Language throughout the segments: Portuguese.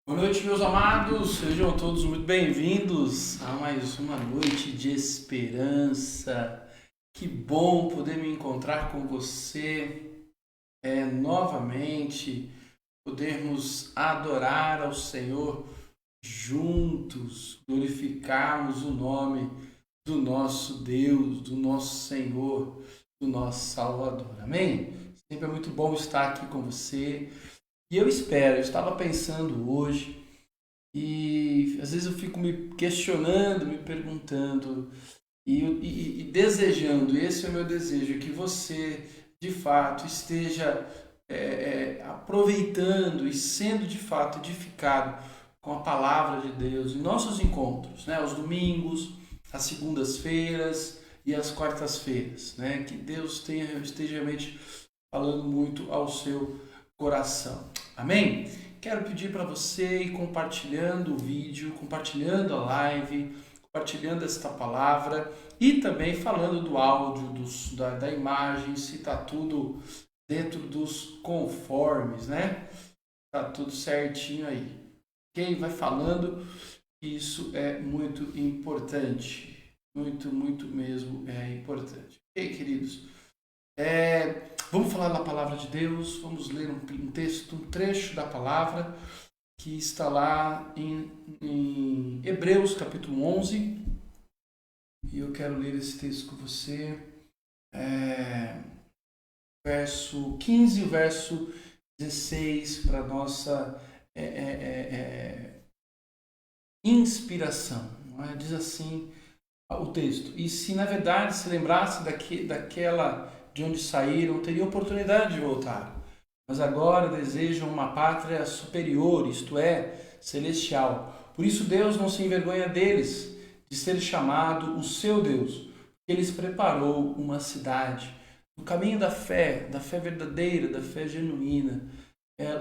Boa noite, meus amados, sejam todos muito bem-vindos a mais uma noite de esperança. Que bom poder me encontrar com você novamente, podermos adorar ao Senhor juntos, glorificarmos o nome do nosso Deus, do nosso Senhor, do nosso Salvador. Amém? Sempre é muito bom estar aqui com você. E eu estava pensando hoje, e às vezes eu fico me questionando, me perguntando e desejando, esse é o meu desejo, que você de fato esteja aproveitando e sendo de fato edificado com a palavra de Deus em nossos encontros, né? Aos domingos, às segundas-feiras e às quartas-feiras, né? Que Deus esteja realmente falando muito ao seu coração. Amém? Quero pedir para você ir compartilhando o vídeo, compartilhando a live, compartilhando esta palavra e também falando do áudio, da imagem, se está tudo dentro dos conformes, né? Tá tudo certinho aí. Ok? Vai falando, isso é muito importante. Muito, muito mesmo é importante. Ok, queridos? Vamos falar da palavra de Deus, vamos ler um texto, um trecho da palavra que está lá em Hebreus capítulo 11, e eu quero ler esse texto com você, verso 15 e verso 16 para nossa inspiração. Diz assim o texto: e se na verdade se lembrasse daquela de onde saíram, teriam oportunidade de voltar. Mas agora desejam uma pátria superior, isto é, celestial. Por isso Deus não se envergonha deles, de ser chamado o seu Deus, porque Ele preparou uma cidade. No caminho da fé verdadeira, da fé genuína,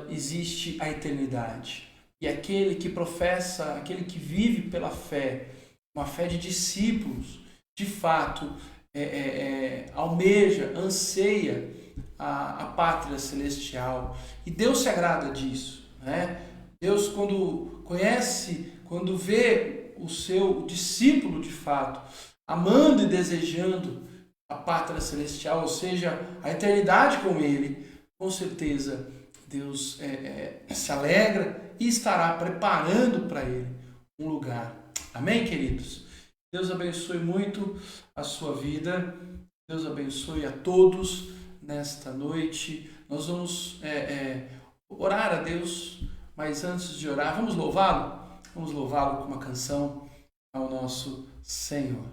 existe a eternidade. E aquele que professa, aquele que vive pela fé, uma fé de discípulos, de fato, almeja, anseia a pátria celestial. E Deus se agrada disso, né? Deus, quando vê o seu discípulo de fato amando e desejando a pátria celestial, ou seja, a eternidade com Ele, com certeza Deus se alegra e estará preparando para ele um lugar. Amém, queridos? Deus abençoe muito a sua vida. Deus abençoe a todos nesta noite. Nós vamos orar a Deus, mas antes de orar, vamos louvá-lo? Vamos louvá-lo com uma canção ao nosso Senhor.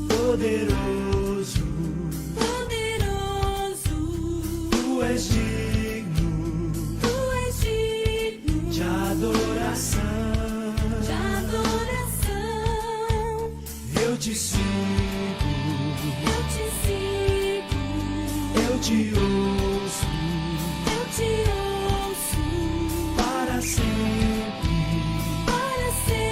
Poderoso, tu és digno, de adoração, eu te sigo, eu te ouço, para sempre. Adore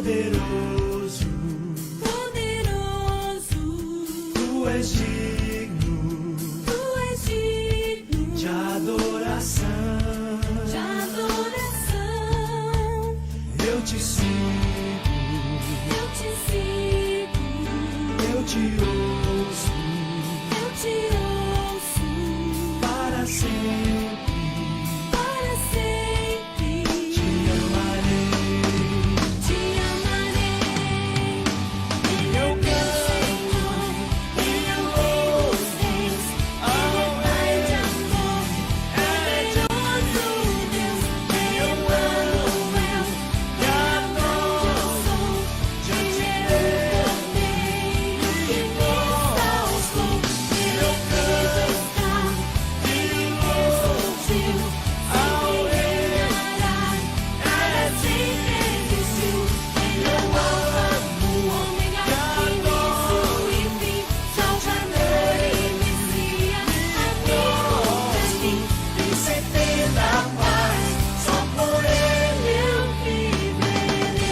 poderoso, tu és digno de adoração. Eu te sigo, eu te ouço para sempre. Te amarei, eu canto e louvo ao Rei de amor, grandioso Deus, eu amo e adoro diante dele e exalto. Eu canto e louvo ao Rei, para sempre existiu. Eu amo e adoro, enfim, Salvador e Messias, amigo destino, príncipe da paz, só por ele eu viverei.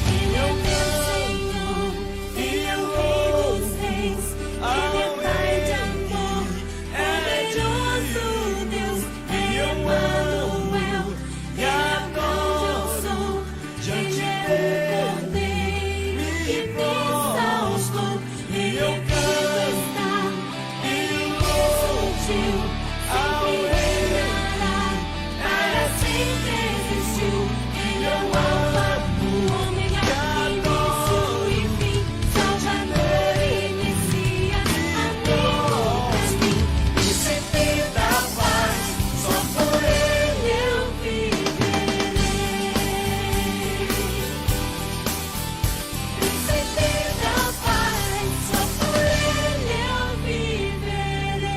Ele é o meu Senhor, ele é o Rei dos reis, ele é Pai de amor, grandioso Deus, Emmanuel, e agora eu sou diante do Cordeiro que vista os loucos, e eu canto e louvo ao Rei, para sempre existiu. Ele é o Alfa, o Ômega, início e fim, Salvador e Messias, amigo destino, príncipe da paz, só por ele eu viverei. Príncipe da paz, só por ele eu viverei.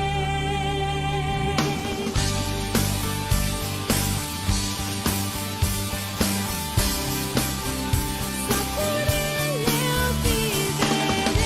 Só por ele eu viverei.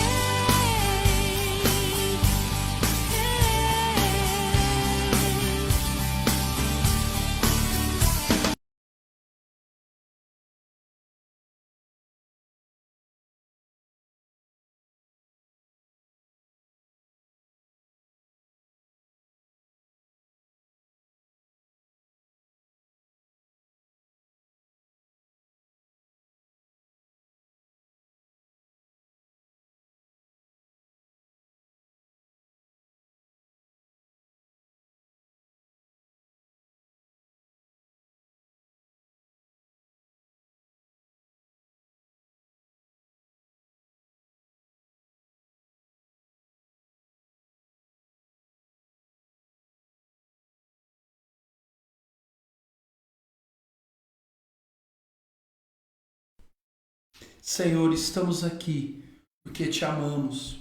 Senhor, estamos aqui porque te amamos.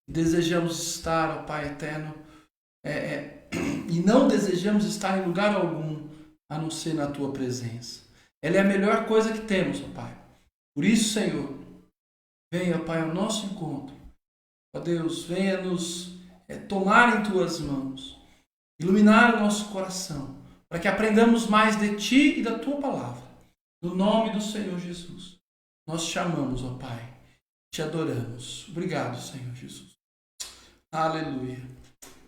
Desejamos estar, ó Pai eterno, e não desejamos estar em lugar algum a não ser na tua presença. Ela é a melhor coisa que temos, ó Pai. Por isso, Senhor, venha, ó Pai, ao nosso encontro. Ó Deus, venha nos tomar em tuas mãos, iluminar o nosso coração, para que aprendamos mais de ti e da tua palavra. No nome do Senhor Jesus. Nós te amamos, ó Pai, te adoramos. Obrigado, Senhor Jesus. Aleluia.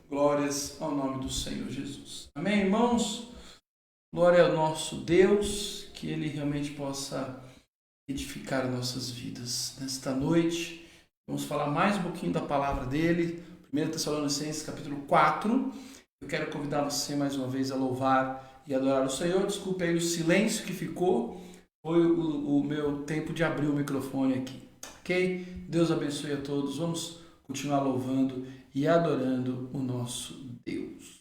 Glórias ao nome do Senhor Jesus. Amém, irmãos? Glória ao nosso Deus, que Ele realmente possa edificar nossas vidas. Nesta noite, vamos falar mais um pouquinho da palavra dEle. 1 Tessalonicenses, capítulo 4. Eu quero convidar você mais uma vez a louvar e adorar o Senhor. Desculpe aí o silêncio que ficou. Foi o meu tempo de abrir o microfone aqui, ok? Deus abençoe a todos. Vamos continuar louvando e adorando o nosso Deus.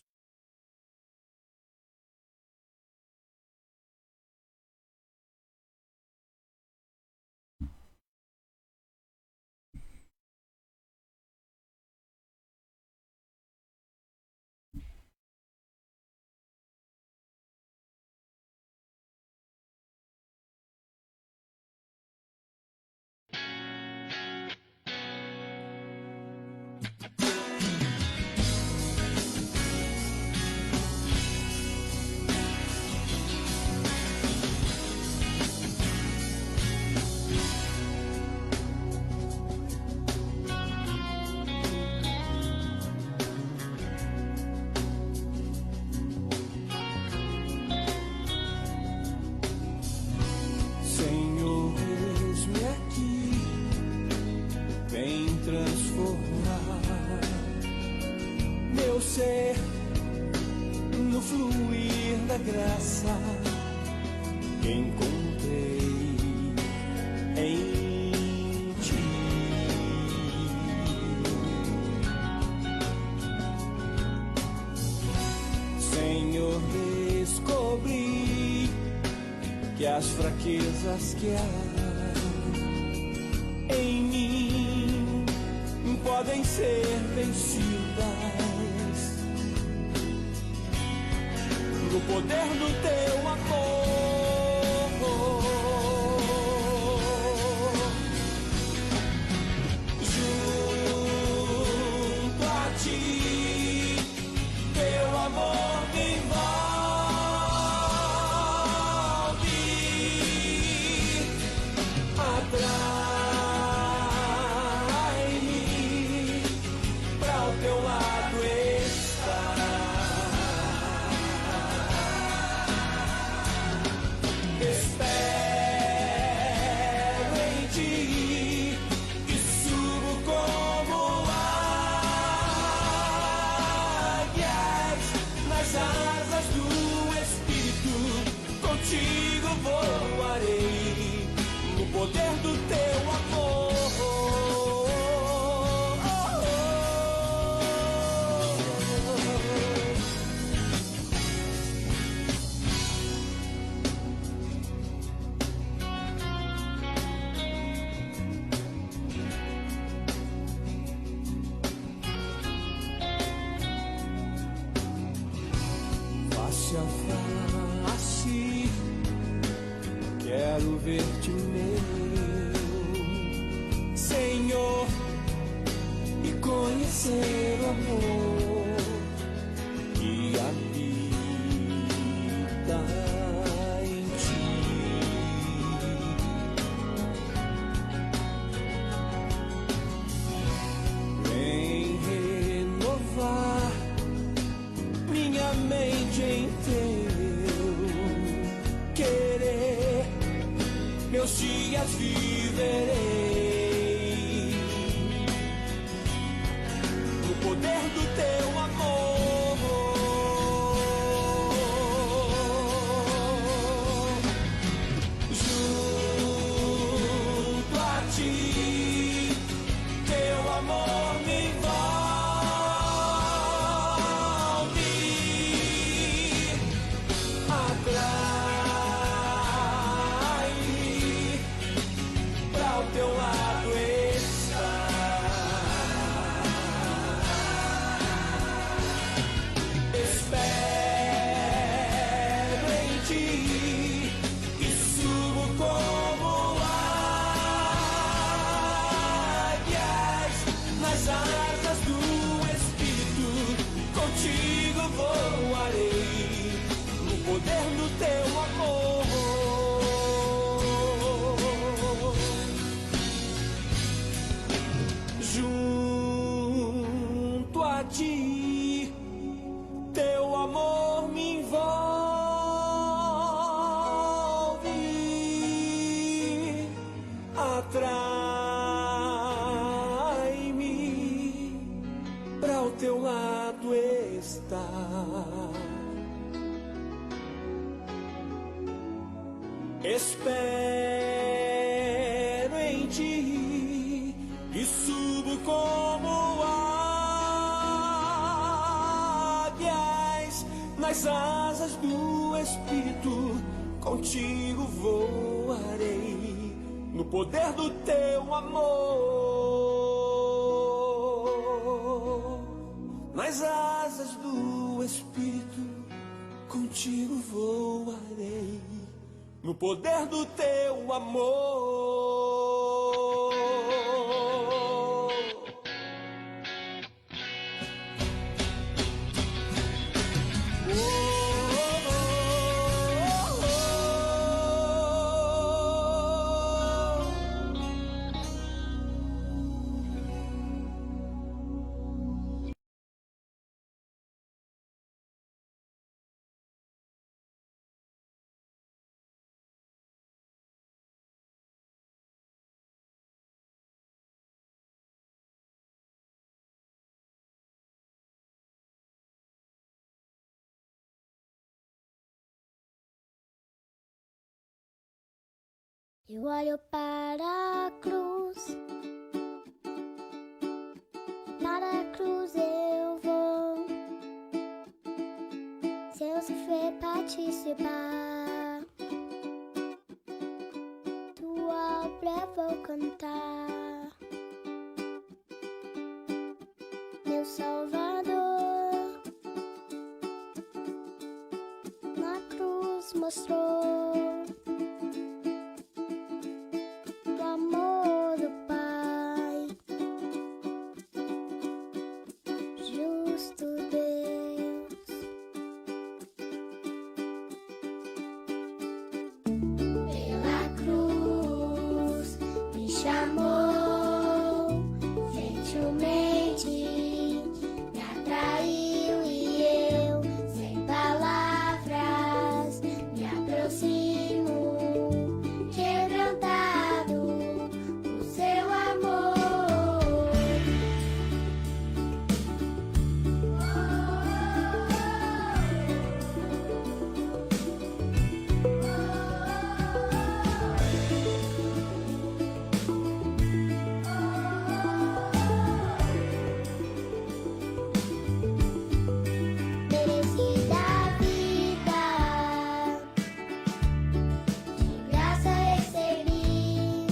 a graça que encontrei em ti. Senhor, descobri que as fraquezas que há em mim podem ser vencidas no poder do teu amor. Junto a ti, teu amor me envolve. Atrai-me pra o teu lado estar. Espero em ti e subo como águias nas asas do Espírito. Contigo voarei no poder do teu amor. Face a face, quero ver-te, meu Senhor, e conhecer o amor que habita em ti. Vem renovar minha mente em teu querer, meus dias viverei no poder do teu amor. Junto a ti, teu amor me envolve. Atrai-me pra o teu lado estar. Espero em ti e subo como águias nas asas do Espírito. Contigo voarei no poder do teu amor. Junto a ti, teu amor me envolve. Atrai-me pra o teu lado estar. Espero em ti e subo como águias nas asas do Espírito. Contigo voarei no poder do teu amor. Nas asas do Espírito, contigo voarei no poder do teu amor. Eu olho para a cruz, para a cruz eu vou. Se eu sofrer participar, tua obra vou cantar. Meu Salvador na cruz mostrou o amor do Pai, justo Deus. Pela cruz me chamou, gentilmente me atraiu e eu, sem palavras, me aproximo, quebrantado por seu amor. Merecida a vida, de graça recebi,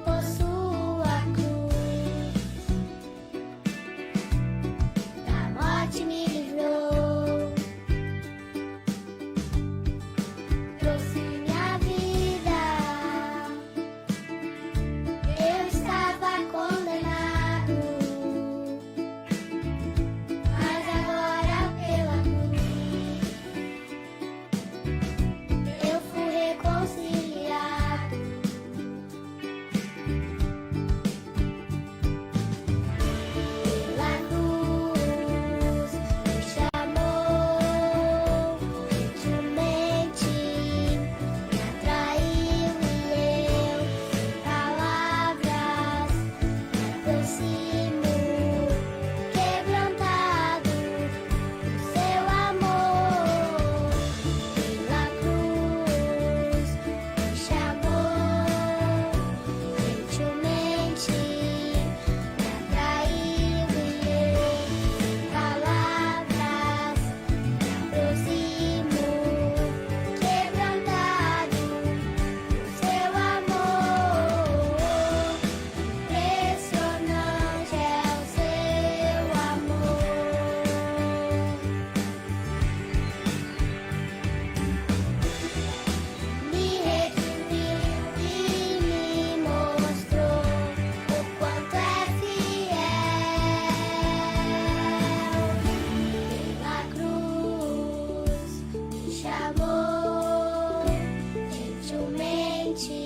por sua cruz, da morte me livrou, trouxe minha vida. Eu estava condenado, mas agora pela cruz eu fui reconciliado. Pela cruz me chamou, gentilmente me atraiu e eu, sem palavras, me aproximo, quebrantado por seu amor. Pela cruz me chamou, gentilmente me atraiu e eu, sem palavras, me aproximo, quebrantado por seu amor. Impressionante é o seu amor. Me redimiu e me mostrou o quanto é fiel. Pela cruz me chamou, gentilmente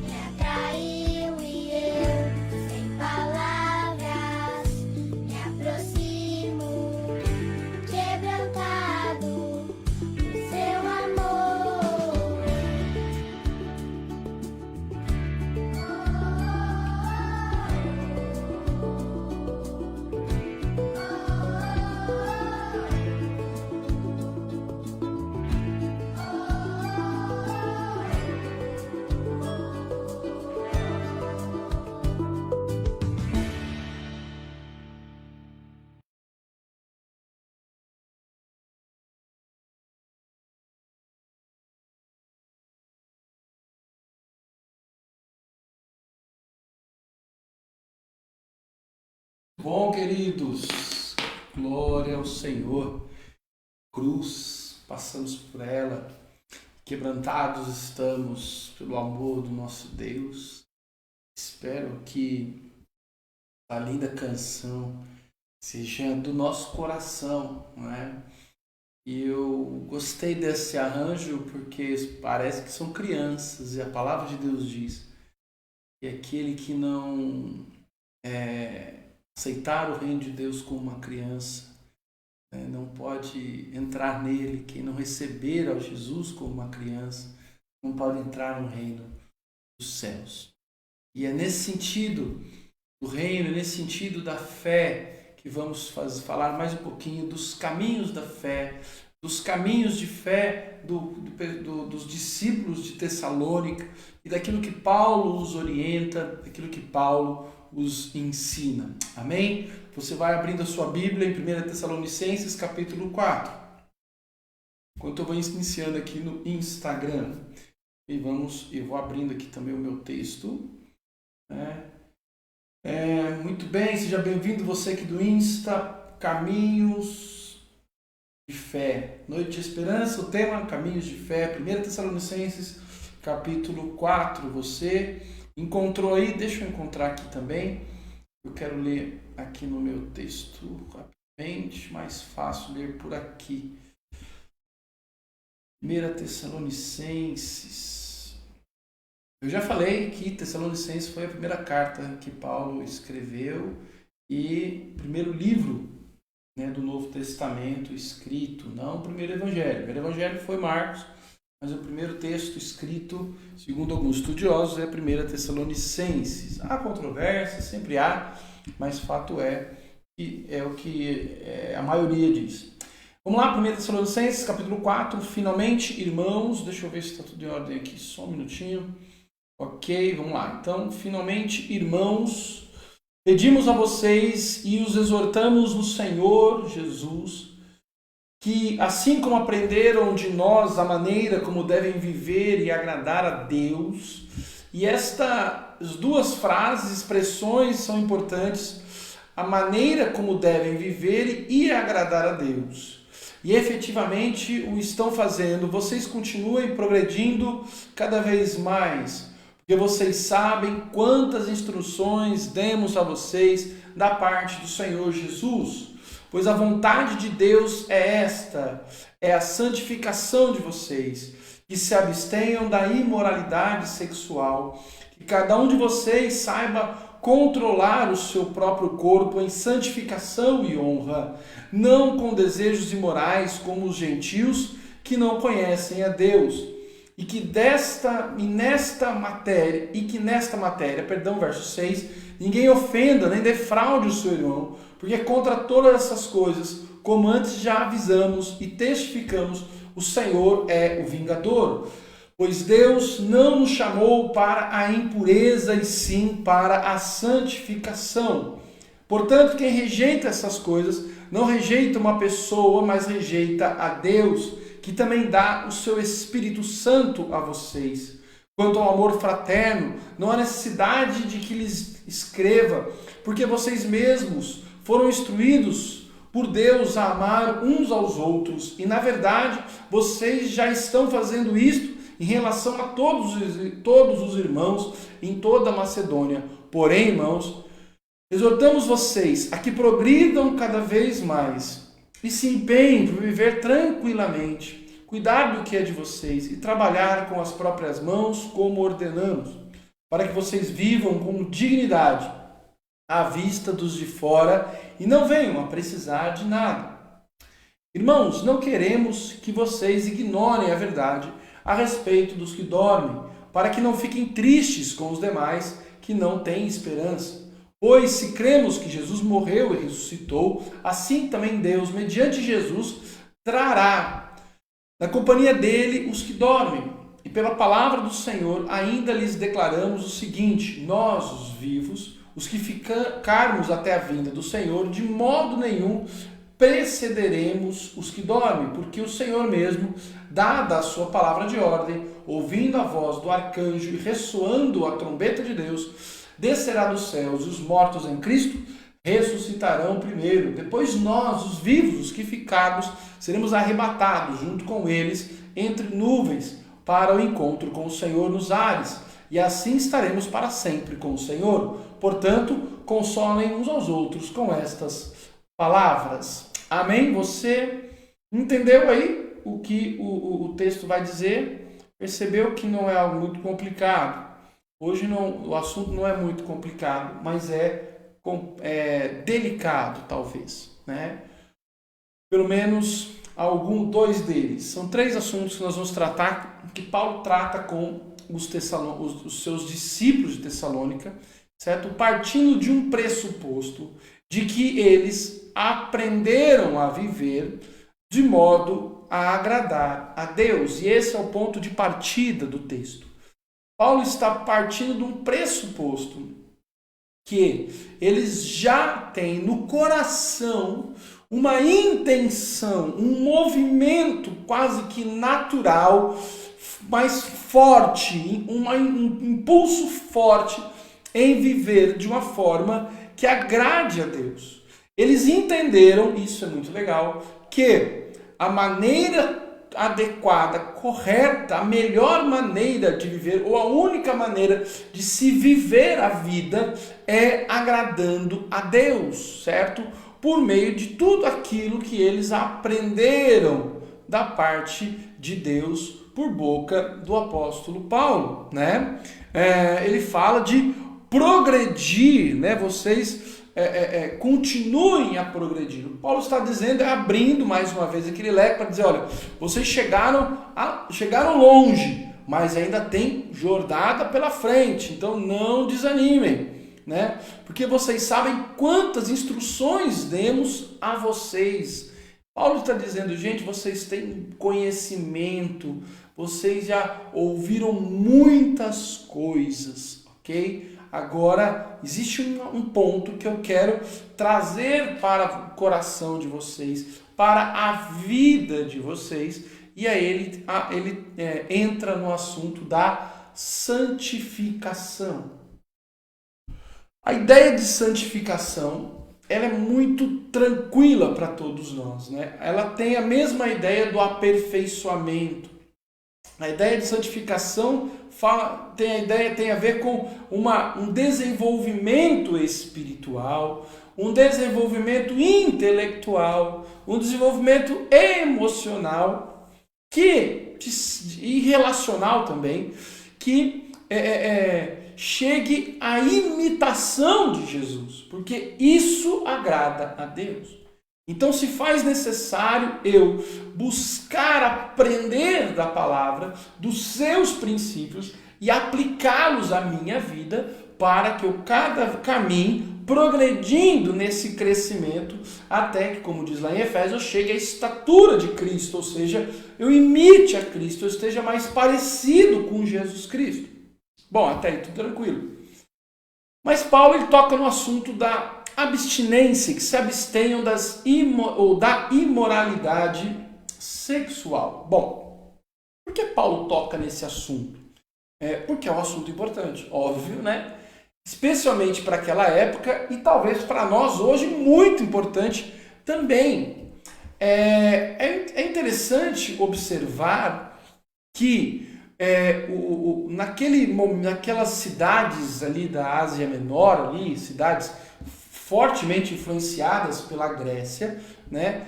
me atraiu e eu, sem palavras, me aproximo, quebrantado por seu amor. Bom, queridos, glória ao Senhor. Cruz, passamos por ela, quebrantados estamos pelo amor do nosso Deus. Espero que a linda canção seja do nosso coração, não é? E eu gostei desse arranjo porque parece que são crianças e a palavra de Deus diz que aquele que não aceitar o reino de Deus como uma criança, não pode entrar nele. Quem não receber ao Jesus como uma criança não pode entrar no reino dos céus. E é nesse sentido do reino, nesse sentido da fé, que vamos falar mais um pouquinho dos caminhos da fé, dos caminhos de fé dos discípulos de Tessalônica e daquilo que Paulo os orienta, daquilo que Paulo os ensina. Amém? Você vai abrindo a sua Bíblia em 1 Tessalonicenses capítulo 4. Enquanto eu vou iniciando aqui no Instagram. Eu vou abrindo aqui também o meu texto. Muito bem, seja bem-vindo você aqui do Insta, Caminhos de Fé. Noite de Esperança, o tema Caminhos de Fé, 1 Tessalonicenses capítulo 4. Você encontrou aí? Deixa eu encontrar aqui também. Eu quero ler aqui no meu texto rapidamente, mais fácil ler por aqui. 1 Tessalonicenses. Eu já falei que Tessalonicenses foi a primeira carta que Paulo escreveu e o primeiro livro, né, do Novo Testamento escrito, não o primeiro evangelho. O primeiro evangelho foi Marcos, mas o primeiro texto escrito, segundo alguns estudiosos, é 1 Tessalonicenses. Há controvérsia, sempre há, mas fato é que é o que a maioria diz. Vamos lá, 1 Tessalonicenses, capítulo 4. Finalmente, irmãos, deixa eu ver se está tudo em ordem aqui, só um minutinho. Ok, vamos lá. Então, finalmente, irmãos, pedimos a vocês e os exortamos no Senhor Jesus, que assim como aprenderam de nós a maneira como devem viver e agradar a Deus, e estas duas frases, expressões são importantes, a maneira como devem viver e agradar a Deus. E efetivamente o estão fazendo, vocês continuem progredindo cada vez mais, porque vocês sabem quantas instruções demos a vocês da parte do Senhor Jesus. Pois a vontade de Deus é esta, é a santificação de vocês, que se abstenham da imoralidade sexual, que cada um de vocês saiba controlar o seu próprio corpo em santificação e honra, não com desejos imorais como os gentios que não conhecem a Deus. E que nesta matéria, verso 6, ninguém ofenda nem defraude o seu irmão, porque contra todas essas coisas, como antes já avisamos e testificamos, o Senhor é o vingador. Pois Deus não nos chamou para a impureza, e sim para a santificação. Portanto, quem rejeita essas coisas, não rejeita uma pessoa, mas rejeita a Deus, que também dá o seu Espírito Santo a vocês. Quanto ao amor fraterno, não há necessidade de que lhes escreva, porque vocês mesmos foram instruídos por Deus a amar uns aos outros. E, na verdade, vocês já estão fazendo isto em relação a todos os irmãos em toda a Macedônia. Porém, irmãos, exortamos vocês a que progridam cada vez mais e se empenhem por viver tranquilamente, cuidar do que é de vocês e trabalhar com as próprias mãos como ordenamos, para que vocês vivam com dignidade à vista dos de fora e não venham a precisar de nada. Irmãos, não queremos que vocês ignorem a verdade a respeito dos que dormem, para que não fiquem tristes com os demais que não têm esperança. Pois se cremos que Jesus morreu e ressuscitou, assim também Deus, mediante Jesus, trará na companhia dele os que dormem. E pela palavra do Senhor ainda lhes declaramos o seguinte: nós, os vivos, os que ficarmos até a vinda do Senhor, de modo nenhum precederemos os que dormem, porque o Senhor mesmo, dada a sua palavra de ordem, ouvindo a voz do arcanjo e ressoando a trombeta de Deus, descerá dos céus, e os mortos em Cristo ressuscitarão primeiro. Depois nós, os vivos, os que ficarmos, seremos arrebatados junto com eles entre nuvens para o encontro com o Senhor nos ares, e assim estaremos para sempre com o Senhor. Portanto, consolem uns aos outros com estas palavras. Amém? Você entendeu aí o que o texto vai dizer? Percebeu que não é algo muito complicado? Hoje o assunto não é muito complicado, mas é delicado, talvez, né? Pelo menos dois deles. São 3 assuntos que nós vamos tratar, que Paulo trata com os seus discípulos de Tessalônica, certo? Partindo de um pressuposto de que eles aprenderam a viver de modo a agradar a Deus. E esse é o ponto de partida do texto. Paulo está partindo de um pressuposto que eles já têm no coração uma intenção, um movimento quase que natural, mais forte, um impulso forte em viver de uma forma que agrade a Deus. Eles entenderam, isso é muito legal, que a maneira adequada, correta, a melhor maneira de viver, ou a única maneira de se viver a vida é agradando a Deus, certo? Por meio de tudo aquilo que eles aprenderam da parte de Deus por boca do apóstolo Paulo, né? Ele fala de progredir, né? Vocês continuem a progredir. O Paulo está dizendo, abrindo mais uma vez aquele leque para dizer, olha, vocês chegaram longe, mas ainda tem jornada pela frente, então não desanimem, né? Porque vocês sabem quantas instruções demos a vocês. Paulo está dizendo, gente, vocês têm conhecimento, vocês já ouviram muitas coisas, ok? Agora, existe um ponto que eu quero trazer para o coração de vocês, para a vida de vocês, e aí ele entra no assunto da santificação. A ideia de santificação, ela é muito tranquila para todos nós, né? Ela tem a mesma ideia do aperfeiçoamento. A ideia de santificação tem a ver com um desenvolvimento espiritual, um desenvolvimento intelectual, um desenvolvimento emocional e relacional também, que chegue à imitação de Jesus, porque isso agrada a Deus. Então se faz necessário eu buscar aprender da palavra, dos seus princípios e aplicá-los à minha vida para que eu caminhe progredindo nesse crescimento até que, como diz lá em Efésios, eu chegue à estatura de Cristo, ou seja, eu imite a Cristo, eu esteja mais parecido com Jesus Cristo. Bom, até aí tudo tranquilo. Mas Paulo ele toca no assunto da abstinência, que se abstenham da imoralidade sexual. Bom, por que Paulo toca nesse assunto? Porque é um assunto importante, óbvio, né? Especialmente para aquela época e talvez para nós hoje muito importante também. É interessante observar que naquelas cidades ali da Ásia Menor, ali, cidades fortemente influenciadas pela Grécia, né?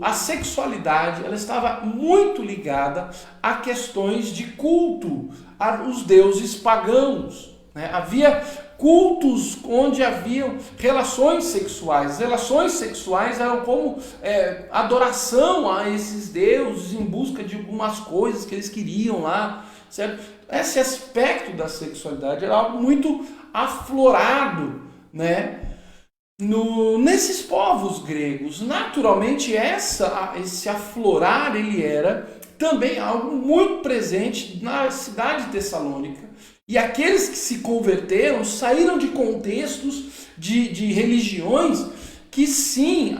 A sexualidade ela estava muito ligada a questões de culto aos deuses pagãos, né? Havia cultos onde haviam relações sexuais. As relações sexuais eram como adoração a esses deuses em busca de algumas coisas que eles queriam lá, certo? Esse aspecto da sexualidade era algo muito aflorado, né? Nesses povos gregos. Naturalmente esse aflorar ele era também algo muito presente na cidade de Tessalônica. E aqueles que se converteram saíram de contextos de religiões que sim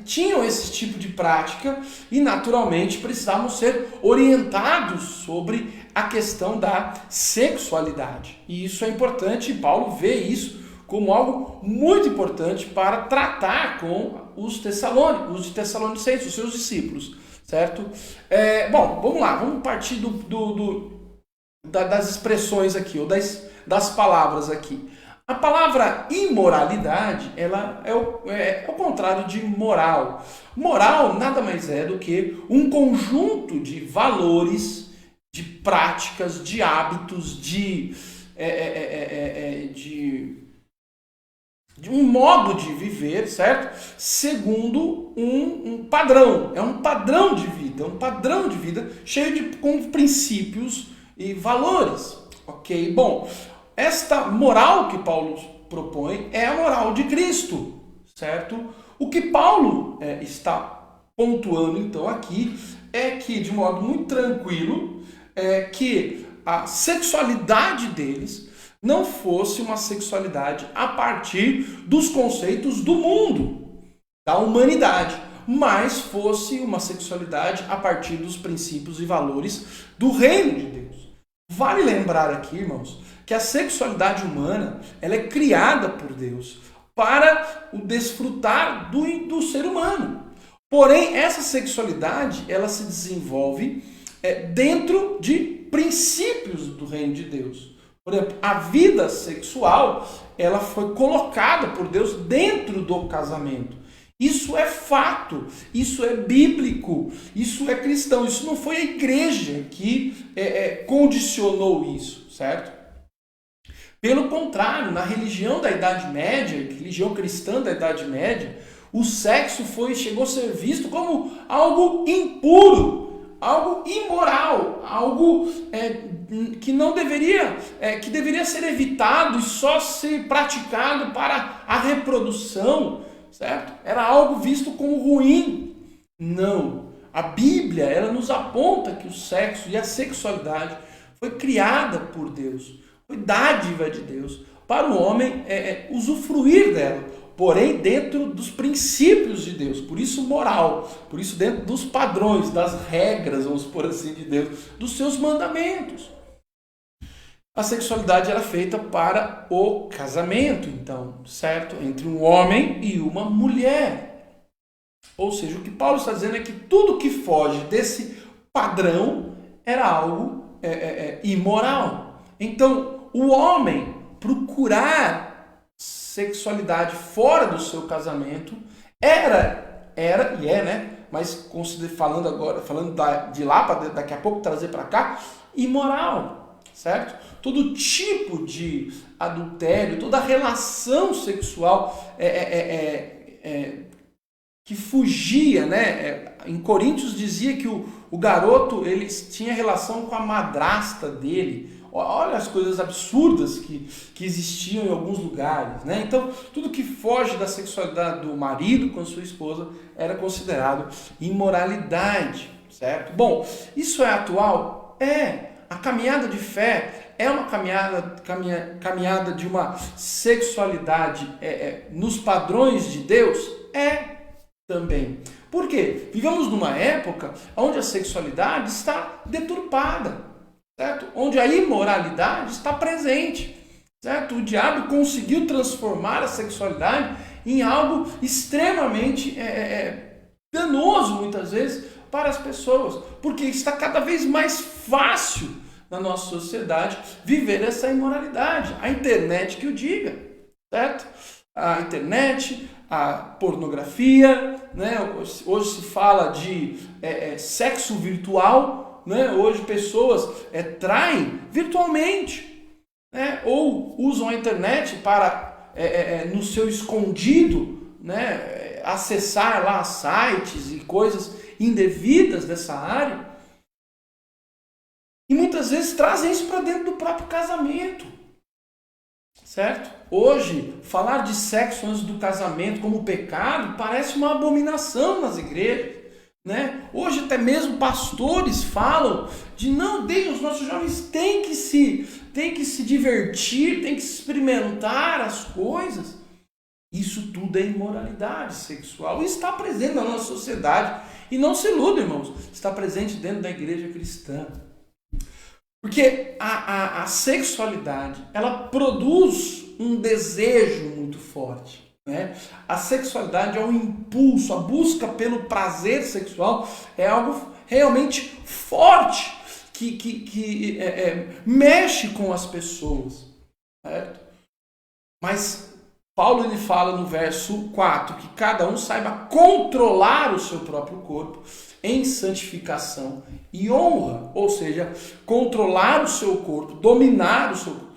tinham esse tipo de prática e naturalmente precisavam ser orientados sobre a questão da sexualidade. E isso é importante, e Paulo vê isso como algo muito importante para tratar com os Tessalonicenses, os seus discípulos, certo? Bom, vamos lá, vamos partir das expressões aqui, ou das palavras aqui. A palavra imoralidade, ela é o contrário de moral. Moral nada mais é do que um conjunto de valores, de práticas, de hábitos, de um modo de viver, certo? Segundo um padrão. É um padrão de vida, cheio com princípios e valores. Ok? Bom, esta moral que Paulo propõe é a moral de Cristo, certo? O que Paulo está pontuando então aqui é que, de modo muito tranquilo, que a sexualidade deles não fosse uma sexualidade a partir dos conceitos do mundo, da humanidade, mas fosse uma sexualidade a partir dos princípios e valores do reino de Deus. Vale lembrar aqui, irmãos, que a sexualidade humana ela é criada por Deus para o desfrutar do ser humano. Porém, essa sexualidade ela se desenvolve dentro de princípios do reino de Deus. Por exemplo, a vida sexual ela foi colocada por Deus dentro do casamento. Isso é fato, isso é bíblico, isso é cristão. Isso não foi a igreja que condicionou isso, certo? Pelo contrário, na religião da Idade Média, religião cristã da Idade Média, o sexo chegou a ser visto como algo impuro, algo imoral, algo que não deveria, que deveria ser evitado e só ser praticado para a reprodução, certo? Era algo visto como ruim. Não. A Bíblia, ela nos aponta que o sexo e a sexualidade foi criada por Deus, foi dádiva de Deus para o homem usufruir dela, porém dentro dos princípios de Deus, por isso moral, por isso dentro dos padrões, das regras, vamos por assim, de Deus, dos seus mandamentos. A sexualidade era feita para o casamento, então, certo? Entre um homem e uma mulher. Ou seja, o que Paulo está dizendo é que tudo que foge desse padrão era algo imoral. Então, o homem procurar sexualidade fora do seu casamento era e é, né? Mas falando de lá para daqui a pouco trazer para cá, imoral. Certo? Todo tipo de adultério, toda relação sexual que fugia, né? Em Coríntios dizia que o garoto ele tinha relação com a madrasta dele. Olha as coisas absurdas que existiam em alguns lugares, né? Então, tudo que foge da sexualidade do marido com a sua esposa era considerado imoralidade, certo? Bom, isso é atual? A caminhada de fé é uma caminhada de uma sexualidade nos padrões de Deus? Também. Por quê? Vivemos numa época onde a sexualidade está deturpada, certo? Onde a imoralidade está presente, certo? O diabo conseguiu transformar a sexualidade em algo extremamente danoso, muitas vezes, para as pessoas, porque está cada vez mais fácil na nossa sociedade viver essa imoralidade. A internet que o diga, certo? A internet, a pornografia, né? Hoje se fala de sexo virtual, né? Hoje pessoas traem virtualmente, né? Ou usam a internet para, no seu escondido, né? Acessar lá sites e coisas indevidas dessa área, e muitas vezes trazem isso para dentro do próprio casamento, certo? Hoje, falar de sexo antes do casamento como pecado parece uma abominação nas igrejas, né? Hoje até mesmo pastores falam de não, Deus, nossos jovens têm que se divertir, têm que experimentar as coisas. Isso tudo é imoralidade sexual e está presente na nossa sociedade. E não se iluda, irmãos, está presente dentro da igreja cristã. Porque a sexualidade, ela produz um desejo muito forte, né? A sexualidade é um impulso, a busca pelo prazer sexual é algo realmente forte, que mexe com as pessoas, certo? Mas Paulo ele fala no verso 4 que cada um saiba controlar o seu próprio corpo em santificação e honra, ou seja, controlar o seu corpo, dominar o seu corpo.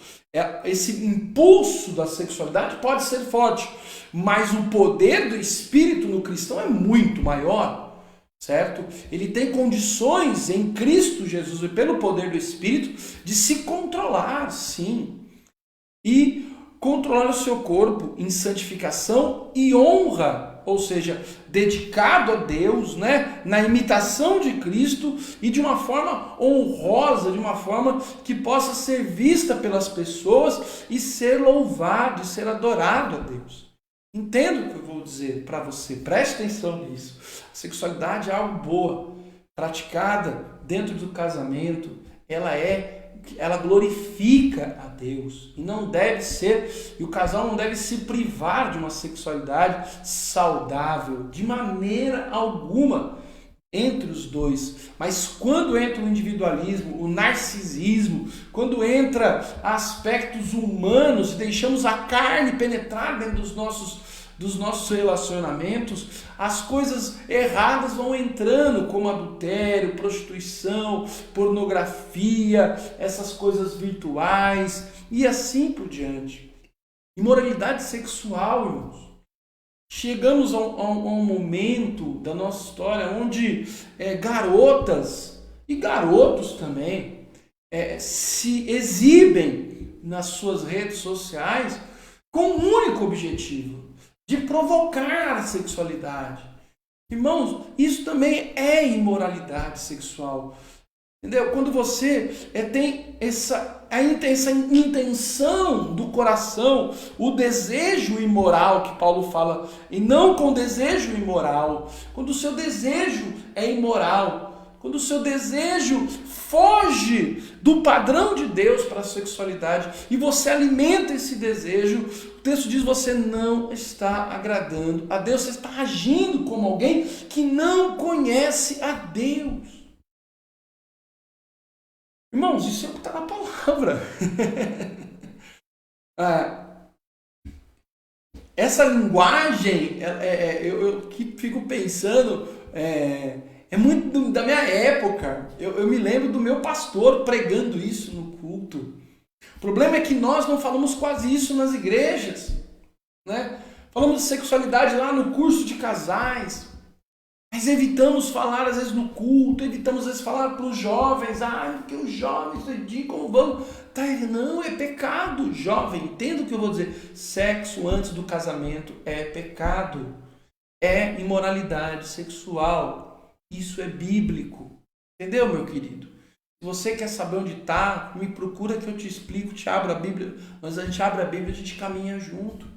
Esse impulso da sexualidade pode ser forte, mas o poder do Espírito no cristão é muito maior, certo? Ele tem condições em Cristo Jesus e pelo poder do Espírito de se controlar, sim, e controlar o seu corpo em santificação e honra, ou seja, dedicado a Deus, né, na imitação de Cristo e de uma forma honrosa, de uma forma que possa ser vista pelas pessoas e ser louvado e ser adorado a Deus. Entenda o que eu vou dizer para você, preste atenção nisso. A sexualidade é algo boa, praticada dentro do casamento, ela glorifica a Deus e não deve ser, e o casal não deve se privar de uma sexualidade saudável de maneira alguma entre os dois. Mas quando entra o individualismo, o narcisismo, quando entra aspectos humanos e deixamos a carne penetrar dentro dos nossos relacionamentos, as coisas erradas vão entrando, como adultério, prostituição, pornografia, essas coisas virtuais e assim por diante. Imoralidade sexual, irmãos. Chegamos a um momento da nossa história onde garotas e garotos também se exibem nas suas redes sociais com um único objetivo: de provocar a sexualidade. Irmãos, isso também é imoralidade sexual. Entendeu? Quando você tem essa intenção do coração, o desejo imoral que Paulo fala, e não com desejo imoral. Quando o seu desejo é imoral, quando o seu desejo foge do padrão de Deus para a sexualidade e você alimenta esse desejo, o texto diz: você não está agradando a Deus, você está agindo como alguém que não conhece a Deus. Irmãos, isso é o que está na palavra. Essa linguagem, eu que fico pensando, é muito da minha época. Eu me lembro do meu pastor pregando isso no culto. O problema é que nós não falamos quase isso nas igrejas, né? Falamos de sexualidade lá no curso de casais, mas evitamos falar às vezes no culto, evitamos às vezes falar para os jovens, que os jovens dedicam, vão... Não, é pecado, jovem, entenda o que eu vou dizer. Sexo antes do casamento é pecado, é imoralidade sexual, isso é bíblico, entendeu, meu querido? Se você quer saber onde está, me procura que eu te explico, te abro a Bíblia, mas a gente abre a Bíblia e a gente caminha junto.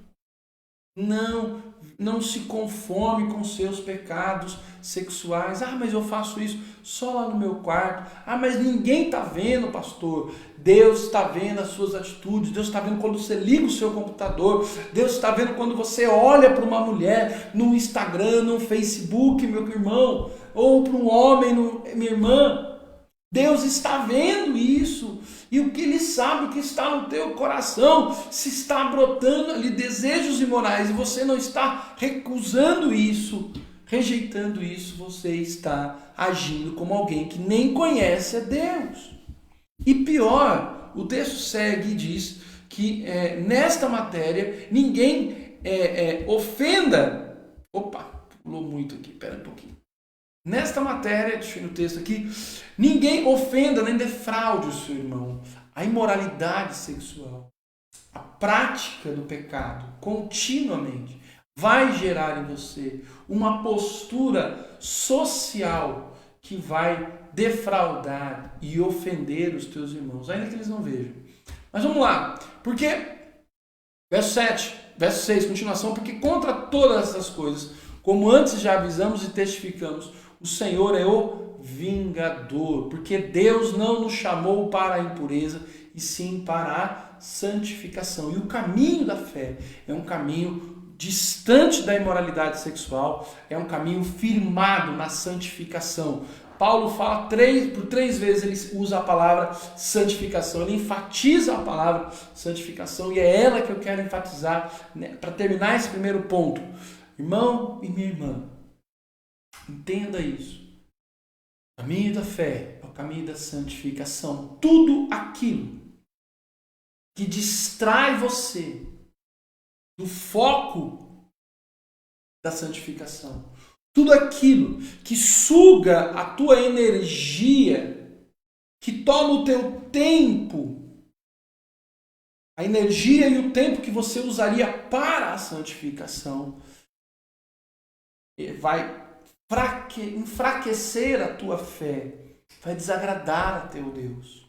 Não se conforme com seus pecados sexuais. Mas eu faço isso só lá no meu quarto. Mas ninguém está vendo, pastor. Deus está vendo as suas atitudes. Deus está vendo quando você liga o seu computador. Deus está vendo quando você olha para uma mulher no Instagram, no Facebook, meu irmão, ou para um homem, minha irmã. Deus está vendo isso. E o que Ele sabe, o que está no teu coração, se está brotando ali desejos imorais e você não está recusando isso, rejeitando isso, você está agindo como alguém que nem conhece a Deus. E pior, o texto segue e diz que nesta matéria ninguém ofenda. Opa, pulou muito aqui, espera um pouquinho. Nesta matéria, deixa eu ir no texto aqui, ninguém ofenda nem defraude o seu irmão. A imoralidade sexual, a prática do pecado continuamente vai gerar em você uma postura social que vai defraudar e ofender os teus irmãos, ainda que eles não vejam. Mas vamos lá, porque, verso 7, verso 6, continuação, porque contra todas essas coisas, como antes já avisamos e testificamos, o Senhor é o vingador, porque Deus não nos chamou para a impureza, e sim para a santificação. E o caminho da fé é um caminho distante da imoralidade sexual, é um caminho firmado na santificação. Paulo fala por três vezes, ele usa a palavra santificação, ele enfatiza a palavra santificação, e é ela que eu quero enfatizar, né, para terminar esse primeiro ponto. Irmão e minha irmã, entenda isso. O caminho da fé é o caminho da santificação. Tudo aquilo que distrai você do foco da santificação, tudo aquilo que suga a tua energia, que toma o teu tempo, a energia e o tempo que você usaria para a santificação, vai enfraquecer a tua fé, vai desagradar a teu Deus.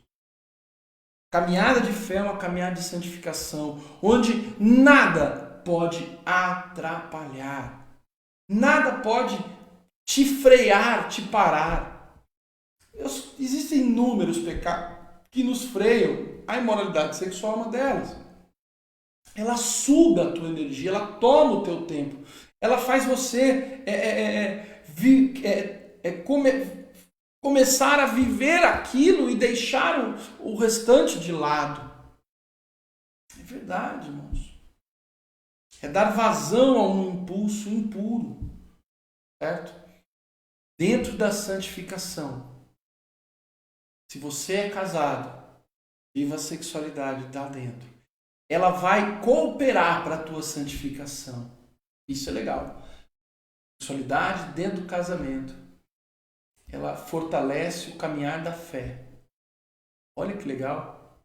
Caminhada de fé é uma caminhada de santificação, onde nada pode atrapalhar, nada pode te frear, te parar. Existem inúmeros pecados que nos freiam, a imoralidade sexual é uma delas. Ela suga a tua energia, ela toma o teu tempo, ela faz você começar a viver aquilo e deixar o restante de lado. É verdade, irmãos. É dar vazão a um impulso impuro, certo? Dentro da santificação. Se você é casado, viva a sexualidade lá dentro. Ela vai cooperar para a tua santificação. Isso é legal. Sexualidade dentro do casamento. Ela fortalece o caminhar da fé. Olha que legal.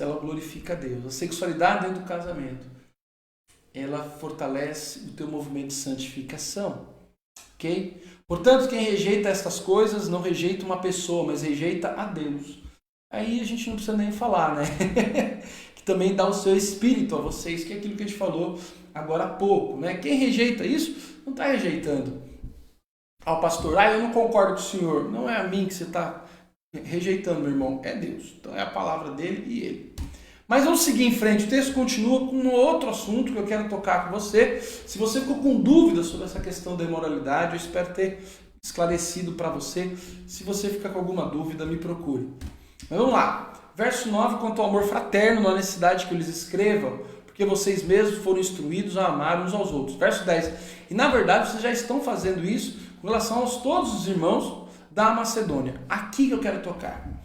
Ela glorifica a Deus. A sexualidade dentro do casamento. Ela fortalece o teu movimento de santificação. Ok? Portanto, quem rejeita estas coisas não rejeita uma pessoa, mas rejeita a Deus. Aí a gente não precisa nem falar, né? Que também dá o seu espírito a vocês, que é aquilo que a gente falou agora há pouco, né? Quem rejeita isso, não está rejeitando ao pastor. Eu não concordo com o senhor. Não é a mim que você está rejeitando, meu irmão. É Deus. Então é a palavra dele e ele. Mas vamos seguir em frente. O texto continua com um outro assunto que eu quero tocar com você. Se você ficou com dúvidas sobre essa questão da imoralidade, eu espero ter esclarecido para você. Se você ficar com alguma dúvida, me procure. Mas vamos lá. Verso 9, quanto ao amor fraterno, não há necessidade que eu lhes escreva, porque vocês mesmos foram instruídos a amar uns aos outros. Verso 10. E na verdade vocês já estão fazendo isso com relação aos todos os irmãos da Macedônia. Aqui que eu quero tocar.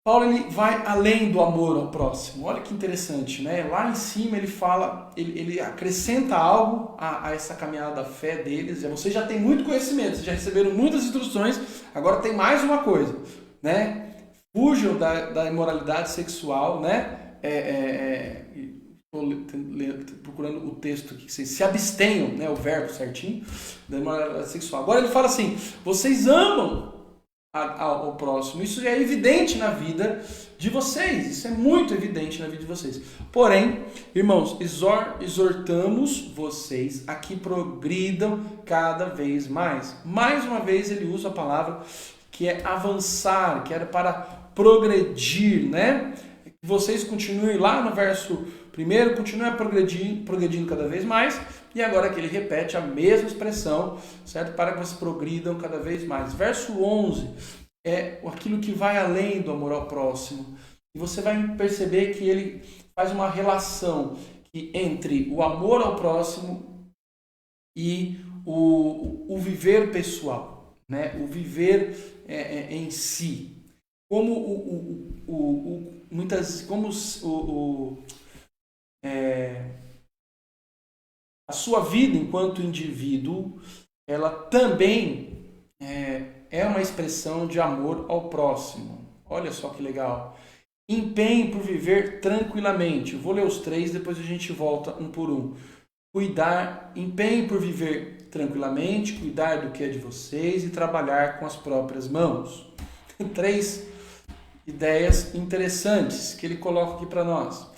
Paulo ele vai além do amor ao próximo. Olha que interessante, né? Lá em cima ele fala, ele acrescenta algo a essa caminhada da fé deles. Vocês já têm muito conhecimento, vocês já receberam muitas instruções, agora tem mais uma coisa, né? Fujam da imoralidade sexual, né? Estou procurando o texto aqui, que vocês se abstenham, né? O verbo certinho, da imoralidade sexual. Agora ele fala assim, vocês amam ao próximo. Isso já é evidente na vida de vocês. Isso é muito evidente na vida de vocês. Porém, irmãos, exortamos vocês a que progridam cada vez mais. Mais uma vez ele usa a palavra que é avançar, que era para progredir, né? Vocês continuem lá no verso 1, continuem progredindo cada vez mais. E agora que ele repete a mesma expressão, certo? Para que vocês progridam cada vez mais. Verso 11 é aquilo que vai além do amor ao próximo. E você vai perceber que ele faz uma relação entre o amor ao próximo e o viver pessoal, né? O viver em si. A sua vida enquanto indivíduo, ela também é uma expressão de amor ao próximo. Olha só que legal. Empenhe por viver tranquilamente. Eu vou ler os 3, depois a gente volta um por um. Empenhe por viver tranquilamente, cuidar do que é de vocês e trabalhar com as próprias mãos. 3 ideias interessantes que ele coloca aqui para nós.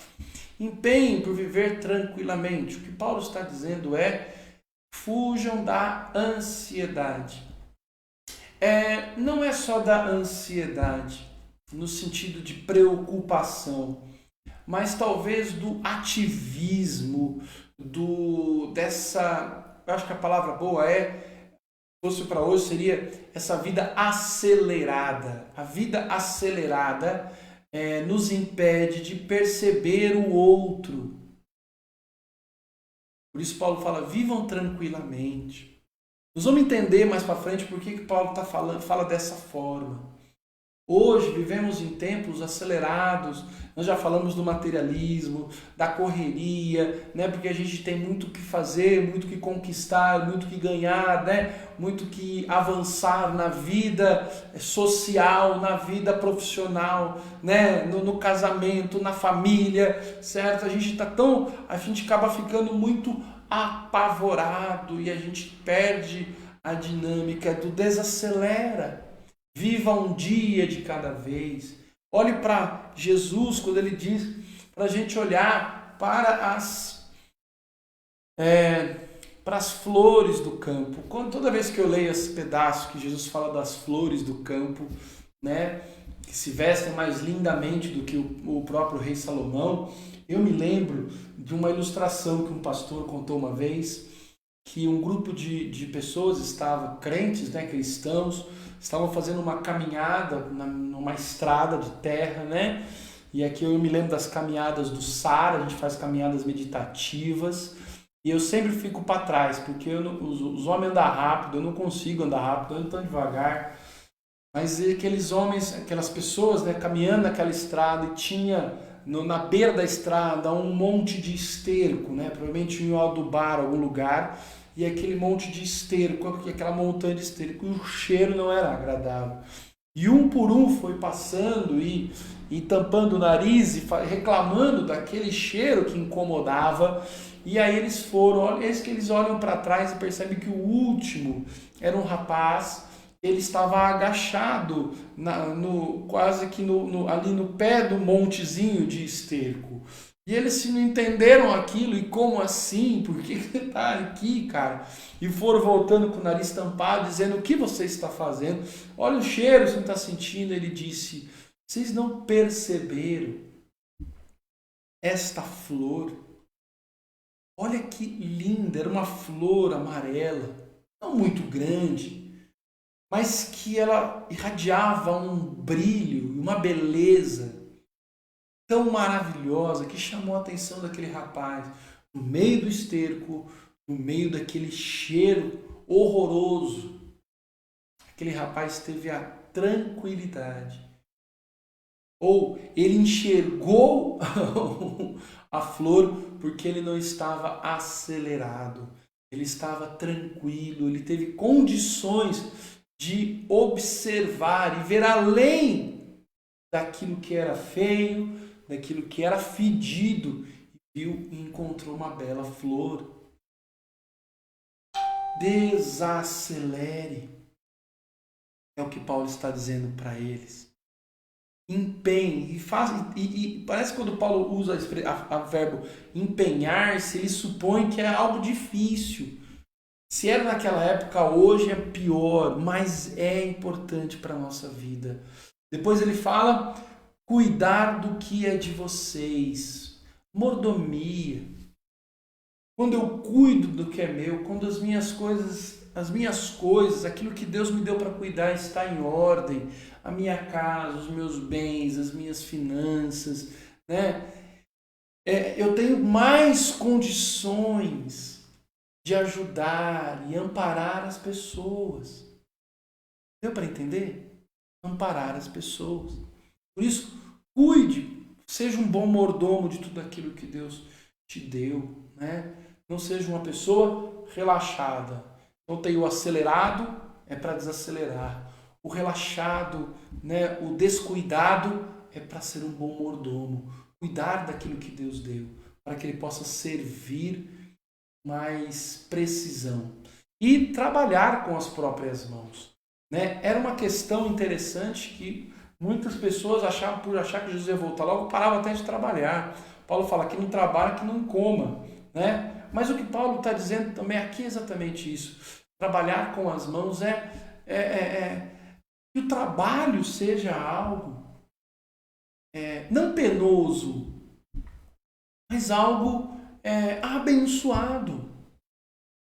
Empenhe por viver tranquilamente. O que Paulo está dizendo é: fujam da ansiedade. Não é só da ansiedade, no sentido de preocupação, mas talvez do ativismo, eu acho que a palavra boa fosse para hoje, seria essa vida acelerada. A vida acelerada nos impede de perceber o outro. Por isso Paulo fala, vivam tranquilamente. Nós vamos entender mais para frente por que Paulo fala dessa forma. Hoje vivemos em tempos acelerados, nós já falamos do materialismo, da correria, né? Porque a gente tem muito o que fazer, muito o que conquistar, muito o que ganhar, né? Muito o que avançar na vida social, na vida profissional, né? No casamento, na família, certo? A gente acaba ficando muito apavorado e a gente perde a dinâmica do desacelera. Viva um dia de cada vez. Olhe para Jesus quando ele diz para a gente olhar para as flores do campo. Toda vez que eu leio esse pedaço que Jesus fala das flores do campo, né, que se vestem mais lindamente do que o próprio rei Salomão, eu me lembro de uma ilustração que um pastor contou uma vez, que um grupo de pessoas estavam crentes, né, cristãos, estavam fazendo uma caminhada numa estrada de terra, né? E aqui eu me lembro das caminhadas do Sara, a gente faz caminhadas meditativas, e eu sempre fico para trás, porque os homens andam rápido, eu não consigo andar rápido, eu ando tão devagar. Mas aqueles homens, aquelas pessoas, né, caminhando naquela estrada, e tinha na beira da estrada um monte de esterco, né? Provavelmente em Aldubar, algum lugar, e aquele monte de esterco, aquela montanha de esterco, e o cheiro não era agradável. E um por um foi passando e tampando o nariz e reclamando daquele cheiro que incomodava. E aí eles olham para trás e percebem que o último era um rapaz. Ele estava agachado quase que ali no pé do montezinho de esterco. E eles se não entenderam aquilo, e como assim? Por que você está aqui, cara? E foram voltando com o nariz tampado, dizendo: o que você está fazendo? Olha o cheiro, você não está sentindo? Ele disse: vocês não perceberam esta flor? Olha que linda, era uma flor amarela, não muito grande, mas que ela irradiava um brilho e uma beleza tão maravilhosa que chamou a atenção daquele rapaz. No meio do esterco, no meio daquele cheiro horroroso, aquele rapaz teve a tranquilidade. Ou ele enxergou a flor porque ele não estava acelerado, ele estava tranquilo, ele teve condições de observar e ver além daquilo que era feio, daquilo que era fedido, viu e encontrou uma bela flor. Desacelere. É o que Paulo está dizendo para eles. Empenhe. E parece que quando Paulo usa a verbo empenhar-se, ele supõe que é algo difícil. Se era naquela época, hoje é pior, mas é importante para a nossa vida. Depois ele fala: cuidar do que é de vocês. Mordomia. Quando eu cuido do que é meu, quando as minhas coisas, aquilo que Deus me deu para cuidar está em ordem, a minha casa, os meus bens, as minhas finanças, né? Eu tenho mais condições de ajudar e amparar as pessoas. Deu para entender? Amparar as pessoas. Por isso, cuide, seja um bom mordomo de tudo aquilo que Deus te deu, né? Não seja uma pessoa relaxada. Então tem o acelerado, é para desacelerar. O relaxado, né? O descuidado é para ser um bom mordomo. Cuidar daquilo que Deus deu, para que ele possa servir mais precisão. E trabalhar com as próprias mãos, né? Era uma questão interessante que muitas pessoas achavam, por achar que Jesus ia voltar logo, paravam até de trabalhar. Paulo fala que não trabalha, que não coma, né? Mas o que Paulo está dizendo também aqui é exatamente isso. Trabalhar com as mãos que o trabalho seja algo não penoso, mas algo abençoado,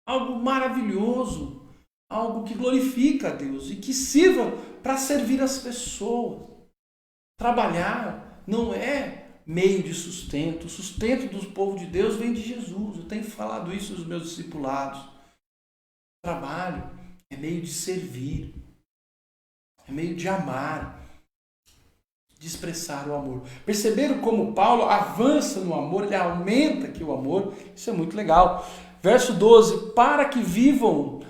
algo maravilhoso, algo que glorifica a Deus e que sirva para servir as pessoas. Trabalhar não é meio de sustento. O sustento do povo de Deus vem de Jesus. Eu tenho falado isso aos meus discipulados. O trabalho é meio de servir, é meio de amar, de expressar o amor. Perceberam como Paulo avança no amor, ele aumenta aqui o amor. Isso é muito legal. Verso 12: para que vivam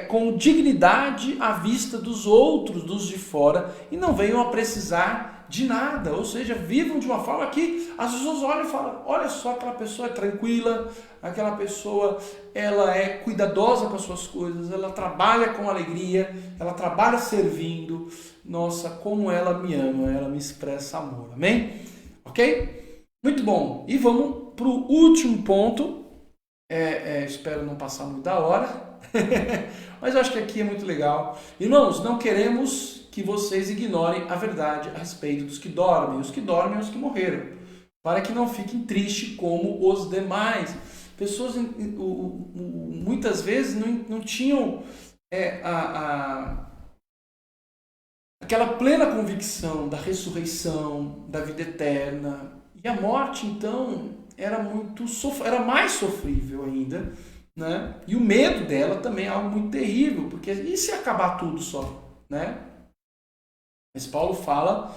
com dignidade à vista dos outros, dos de fora, e não venham a precisar de nada, ou seja, vivam de uma forma que as pessoas olham e falam, olha só, aquela pessoa é tranquila, aquela pessoa ela é cuidadosa com as suas coisas, ela trabalha com alegria, ela trabalha servindo, nossa, como ela me ama, ela me expressa amor, amém? Ok? Muito bom, e vamos para o último ponto, espero não passar muito da hora, mas eu acho que aqui é muito legal. Irmãos, não queremos que vocês ignorem a verdade a respeito dos que dormem. Os que dormem são os que morreram. Para que não fiquem tristes como os demais. Pessoas muitas vezes não tinham aquela plena convicção da ressurreição, da vida eterna. E a morte, então, era mais sofrível ainda. Né? E o medo dela também é algo muito terrível, porque e se acabar tudo só? Né? Mas Paulo fala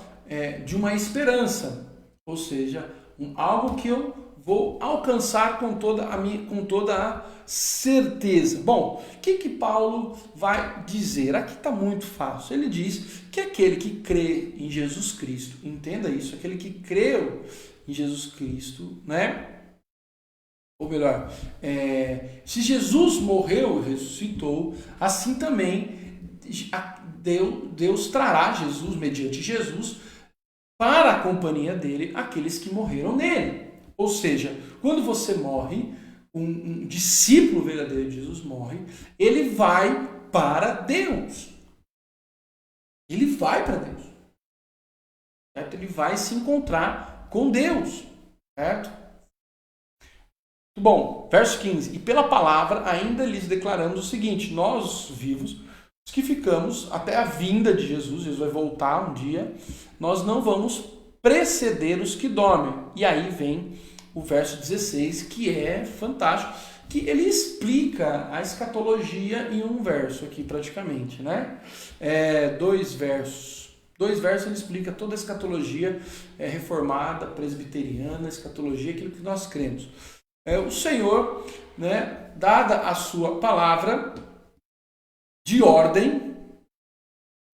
de uma esperança, ou seja, algo que eu vou alcançar com toda a certeza. Bom, o que Paulo vai dizer? Aqui está muito fácil. Ele diz que aquele que crê em Jesus Cristo, entenda isso, aquele que creu em Jesus Cristo, né? Ou melhor, se Jesus morreu e ressuscitou, assim também Deus trará Jesus, mediante Jesus, para a companhia dele, aqueles que morreram nele. Ou seja, quando você morre, um discípulo verdadeiro de Jesus morre, ele vai para Deus. Ele vai para Deus. Certo? Ele vai se encontrar com Deus. Certo? Muito bom. Verso 15. E pela palavra ainda lhes declaramos o seguinte, nós vivos, os que ficamos até a vinda de Jesus, Jesus vai voltar um dia, nós não vamos preceder os que dormem. E aí vem o verso 16, que é fantástico, que ele explica a escatologia em um verso aqui praticamente, né? Dois versos ele explica toda a escatologia reformada, presbiteriana, escatologia, aquilo que nós cremos. O Senhor, né, dada a sua palavra de ordem,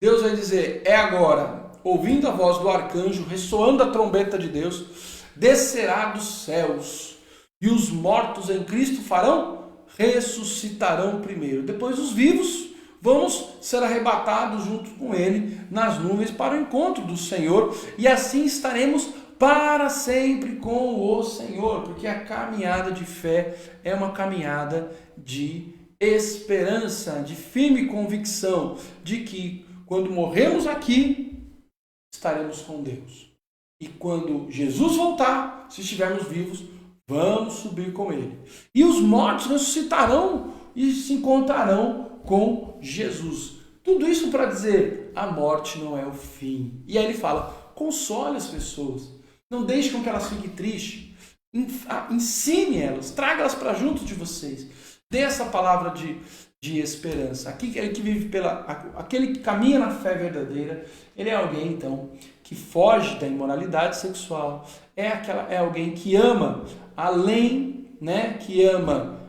Deus vai dizer, é agora, ouvindo a voz do arcanjo, ressoando a trombeta de Deus, descerá dos céus, e os mortos em Cristo ressuscitarão primeiro. Depois os vivos vamos ser arrebatados junto com ele nas nuvens para o encontro do Senhor, e assim estaremos para sempre com o Senhor, porque a caminhada de fé é uma caminhada de esperança, de firme convicção de que quando morremos aqui, estaremos com Deus. E quando Jesus voltar, se estivermos vivos, vamos subir com Ele. E os mortos ressuscitarão e se encontrarão com Jesus. Tudo isso para dizer, a morte não é o fim. E aí ele fala, console as pessoas. Não deixe com que elas fiquem tristes. Ensine elas, traga-las para junto de vocês. Dê essa palavra de esperança. Aquele que caminha na fé verdadeira, ele é alguém, então, que foge da imoralidade sexual. É alguém que ama além, né? Que ama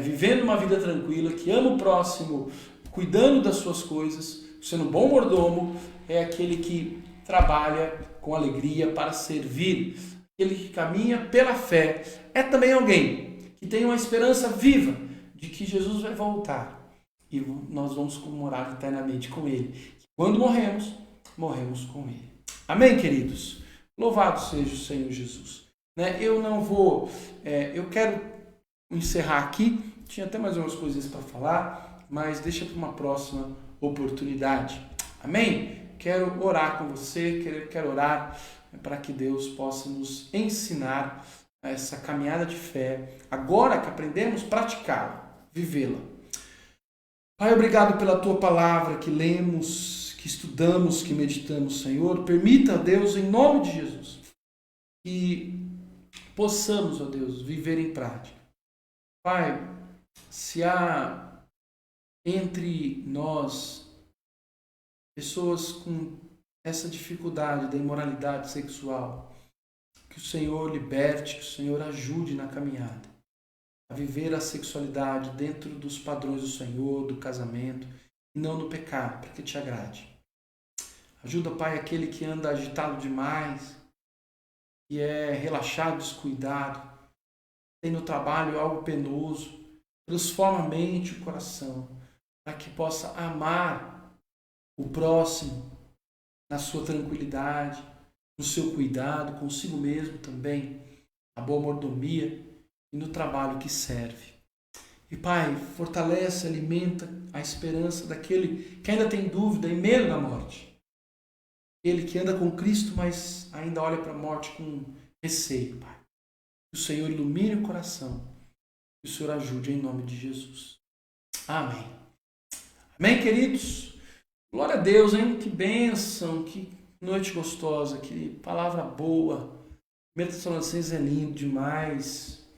vivendo uma vida tranquila, que ama o próximo, cuidando das suas coisas, sendo um bom mordomo. É aquele que trabalha com alegria para servir. Aquele que caminha pela fé. É também alguém que tem uma esperança viva de que Jesus vai voltar e nós vamos comemorar eternamente com Ele. Quando morremos com Ele. Amém, queridos? Louvado seja o Senhor Jesus. Eu quero encerrar aqui. Tinha até mais umas coisinhas para falar, mas deixa para uma próxima oportunidade. Amém? Quero orar com você, quero orar para que Deus possa nos ensinar essa caminhada de fé, agora que aprendemos, praticá-la, vivê-la. Pai, obrigado pela Tua palavra que lemos, que estudamos, que meditamos, Senhor. Permita, Deus, em nome de Jesus, que possamos, ó Deus, viver em prática. Pai, se há entre nós pessoas com essa dificuldade da imoralidade sexual, que o Senhor liberte, que o Senhor ajude na caminhada, a viver a sexualidade dentro dos padrões do Senhor, do casamento, e não no pecado, para que te agrade. Ajuda, Pai, aquele que anda agitado demais, que é relaxado, descuidado, tem no trabalho algo penoso. Transforma a mente e o coração, para que possa amar o próximo na sua tranquilidade, no seu cuidado, consigo mesmo também, a boa mordomia e no trabalho que serve. E Pai, fortalece, alimenta a esperança daquele que ainda tem dúvida e medo da morte. Ele que anda com Cristo, mas ainda olha para a morte com receio, Pai. Que o Senhor ilumine o coração. Que o Senhor ajude em nome de Jesus. Amém. Amém, queridos? Glória a Deus, hein? Que bênção, que noite gostosa, que palavra boa. 1 Tessalonicenses é lindo demais.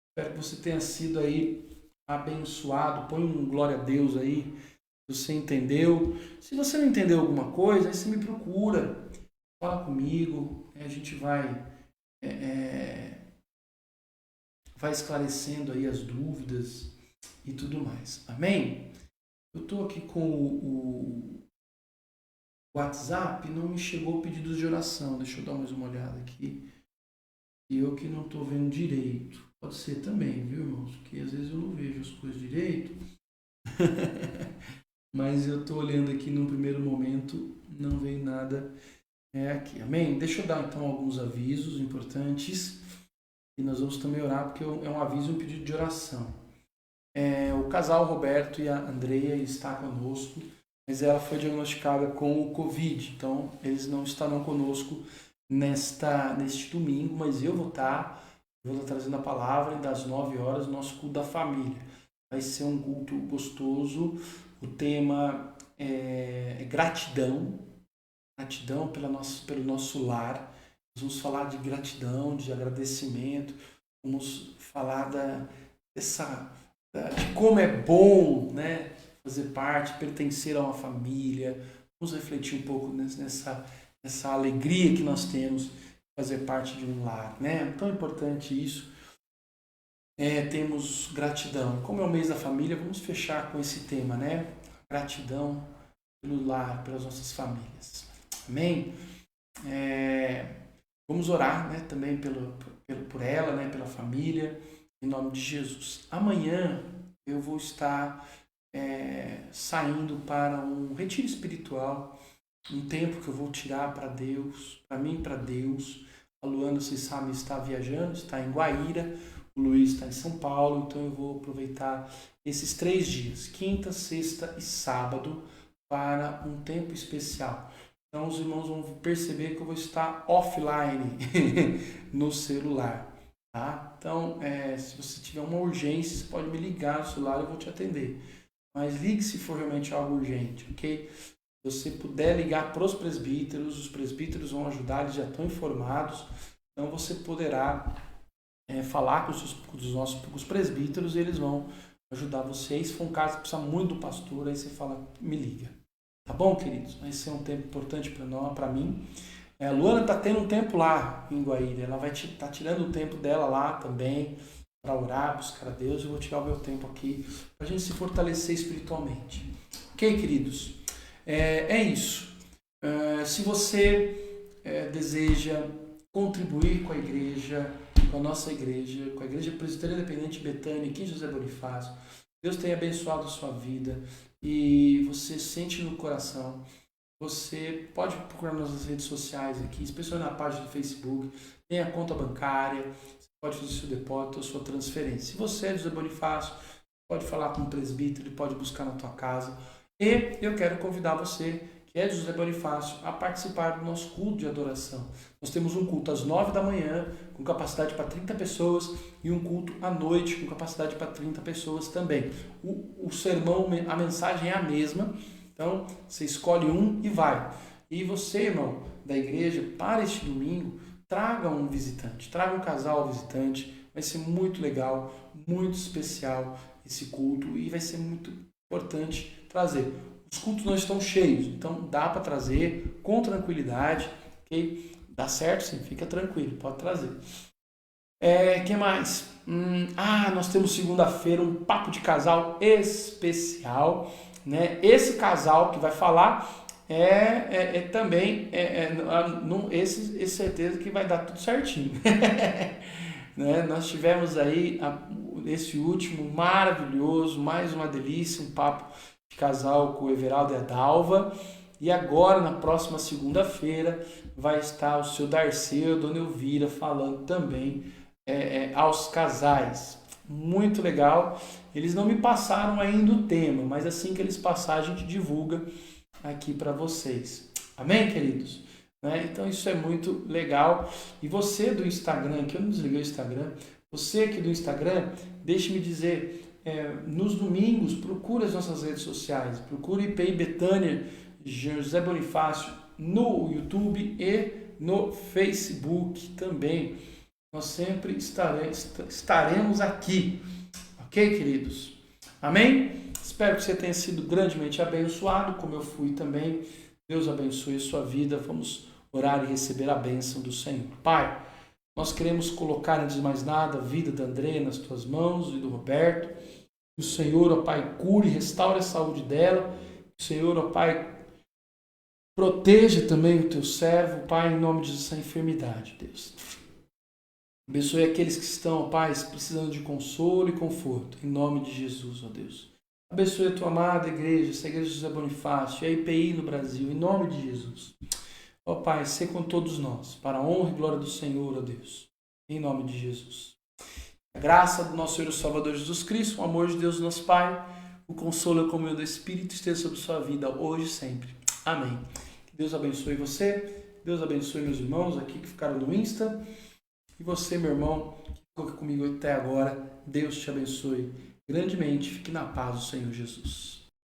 Espero que você tenha sido aí abençoado. Põe um glória a Deus aí, se você entendeu. Se você não entendeu alguma coisa, aí você me procura. Fala comigo, a gente vai esclarecendo aí as dúvidas e tudo mais. Amém? Eu estou aqui com o WhatsApp, não me chegou pedidos de oração. Deixa eu dar mais uma olhada aqui. E eu que não estou vendo direito. Pode ser também, viu, irmãos? Porque às vezes eu não vejo as coisas direito. Mas eu estou olhando aqui num primeiro momento, não veio nada aqui. Amém? Deixa eu dar então alguns avisos importantes. E nós vamos também orar, porque é um aviso e um pedido de oração. O casal Roberto e a Andreia está conosco, mas ela foi diagnosticada com o Covid. Então, eles não estarão conosco neste domingo, mas eu vou estar trazendo a palavra das 9 horas, nosso culto da família. Vai ser um culto gostoso. O tema é gratidão. Gratidão pelo nosso lar. Nós vamos falar de gratidão, de agradecimento. Vamos falar de como é bom, né, fazer parte, pertencer a uma família. Vamos refletir um pouco nessa alegria que nós temos de fazer parte de um lar, né? É tão importante isso. Temos gratidão. Como é o mês da família, vamos fechar com esse tema, né? Gratidão pelo lar, pelas nossas famílias. Amém? Vamos orar, né, também por ela, né, pela família, em nome de Jesus. Amanhã eu vou estar saindo para um retiro espiritual, um tempo que eu vou tirar para Deus, para mim e para Deus. A Luana, vocês sabem, está viajando, está em Guaíra, o Luiz está em São Paulo, então eu vou aproveitar esses 3 dias, quinta, sexta e sábado, para um tempo especial. Então os irmãos vão perceber que eu vou estar offline no celular. Tá? Então, se você tiver uma urgência, você pode me ligar no celular, eu vou te atender. Mas ligue se for realmente algo urgente, ok? Se você puder ligar para os presbíteros vão ajudar, eles já estão informados. Então você poderá falar com os presbíteros e eles vão ajudar vocês. Se for um caso que precisa muito do pastor, aí você fala, me liga. Tá bom, queridos? Vai ser um tempo importante para mim. A Luana está tendo um tempo lá em Guaíra. Ela vai estar tirando o tempo dela lá também para orar, buscar a Deus. Eu vou tirar o meu tempo aqui para a gente se fortalecer espiritualmente. Ok, queridos? É isso. Se você deseja contribuir com a igreja, com a nossa igreja, com a Igreja Presbiteriana Independente Betânia, aqui em José Bonifácio, Deus tenha abençoado a sua vida e você sente no coração, você pode procurar nas redes sociais aqui, especialmente na página do Facebook, tem a conta bancária, você pode fazer seu depósito ou sua transferência. Se você é de José Bonifácio, pode falar com o presbítero, ele pode buscar na tua casa. E eu quero convidar você, que é de José Bonifácio, a participar do nosso culto de adoração. Nós temos um culto às 9 da manhã, com capacidade para 30 pessoas, e um culto à noite, com capacidade para 30 pessoas também. O sermão, a mensagem é a mesma, então você escolhe um e vai. E você, irmão, da igreja, para este domingo, traga um visitante, traga um casal visitante, vai ser muito legal, muito especial esse culto, e vai ser muito importante trazer. Os cultos não estão cheios, então dá para trazer com tranquilidade, ok? Dá certo sim, fica tranquilo, pode trazer. Que mais? Nós temos segunda-feira um papo de casal especial, né? Esse casal que vai falar também esse certeza que vai dar tudo certinho. Né? Nós tivemos aí esse último maravilhoso, mais uma delícia, um papo de casal com o Everaldo e a Dalva. E agora, na próxima segunda-feira, vai estar o seu Darcy e a Dona Elvira falando também aos casais. Muito legal. Eles não me passaram ainda o tema, mas assim que eles passarem, a gente divulga aqui para vocês. Amém, queridos? Né? Então isso é muito legal. E você do Instagram, que eu não desliguei o Instagram, você aqui do Instagram, deixe-me dizer, nos domingos, procure as nossas redes sociais, procure IPI Betânia José Bonifácio no YouTube e no Facebook também. Nós sempre estaremos aqui. Ok, queridos? Amém? Espero que você tenha sido grandemente abençoado, como eu fui também. Deus abençoe a sua vida. Vamos orar e receber a bênção do Senhor. Pai, nós queremos colocar, antes de mais nada, a vida da André nas tuas mãos e do Roberto. Que o Senhor, ó Pai, cure e restaure a saúde dela. Que o Senhor, ó Pai, proteja também o teu servo, Pai, em nome de Jesus, essa enfermidade, Deus. Abençoe aqueles que estão, ó Pai, precisando de consolo e conforto, em nome de Jesus, ó Deus. Abençoe a tua amada igreja, essa igreja de José Bonifácio, e a IPI no Brasil, em nome de Jesus. Ó Pai, sê com todos nós, para a honra e glória do Senhor, ó Deus, em nome de Jesus. A graça do nosso Senhor e Salvador Jesus Cristo, o amor de Deus, nosso Pai, o consolo e a comunhão do Espírito esteja sobre sua vida, hoje e sempre. Amém. Que Deus abençoe você, Deus abençoe meus irmãos aqui que ficaram no Insta, e você, meu irmão, que ficou aqui comigo até agora, Deus te abençoe grandemente. Fique na paz do Senhor Jesus.